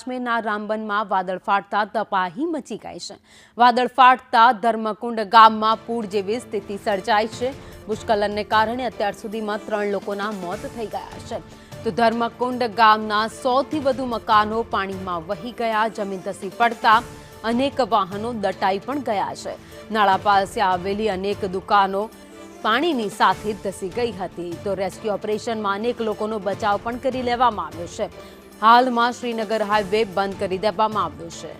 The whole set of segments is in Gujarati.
કાશ્મીરના રામબનમાં વાદળ ફાટતા તબાહી મચી ગઈ છે। વાદળ ફાટતા ધર્મકુંડ ગામમાં પૂર જેવી સ્થિતિ સર્જાઈ છે। ભૂસ્ખલનને કારણે અત્યાર સુધીમાં 3 લોકોના મોત થઈ ગયા છે। તો ધર્મકુંડ ગામના 100થી વધુ મકાનો પાણીમાં વહી ગયા। જમીન ધસી પડતા અનેક વાહનો દટાઈ પણ ગયા છે। નાળા પાસે આવેલી અનેક દુકાનો પાણીની સાથે ધસી ગઈ હતી। તો રેસ્ક્યુ ઓપરેશનમાં અનેક લોકોનો બચાવ પણ કરી લેવામાં આવ્યો છે। હાલમાં શ્રીનગર હાઈવે બંધ કરી દેવામાં આવ્યો છે।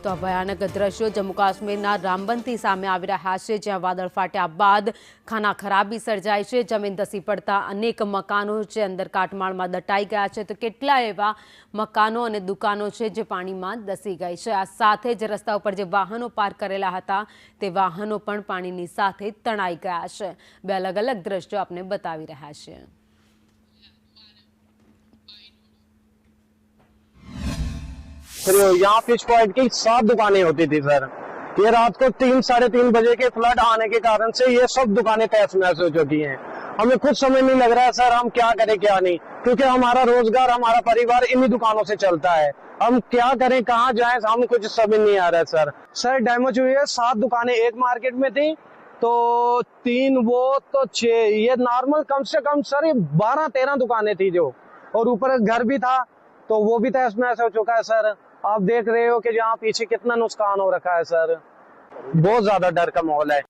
તો ભયાનક દ્રશ્યો જમ્મુ કાશ્મીરના રામબનથી સામે આવી રહ્યા છે, જ્યાં વાદળ ફાટ્યા બાદ ખાના ખરાબી સર્જાઈ છે। જમીન ધસી પડતા અનેક મકાનો છે અંદર કાટમાળમાં દટાઈ ગયા છે। તો કેટલા એવા મકાનો અને દુકાનો છે જે પાણીમાં ધસી ગઈ છે। આ સાથે જ રસ્તા ઉપર જે વાહનો પાર્ક કરેલા હતા તે વાહનો પણ પાણીની સાથે તણાઈ ગયા છે। બે અલગ અલગ દ્રશ્યો આપને બતાવી રહ્યા છે। यहाँ फिश पॉइंट की 7 दुकानें होती थी सर। ये रात को 3 साढ़े 3 बजे के फ्लड आने के कारण से ये सब दुकानें तहस नहस हो चुकी हैं। हमें खुद समझ नहीं लग रहा है सर हम क्या करें क्या नहीं, क्योंकि हमारा रोजगार हमारा परिवार इन्हीं दुकानों से चलता है। हम क्या करें कहाँ जाएं हमें कुछ समझ नहीं आ रहा है सर। सर डैमेज हुई है 7 दुकानें एक मार्केट में थी, तो 3 वो तो 6 ये नॉर्मल कम से कम सर ये 12-13 दुकानें थी जो, और ऊपर घर भी था तो वो भी तहस नहस हो चुका है सर। आप देख रहे हो कि यहाँ पीछे कितना नुकसान हो रखा है सर। बहुत ज्यादा डर का माहौल है।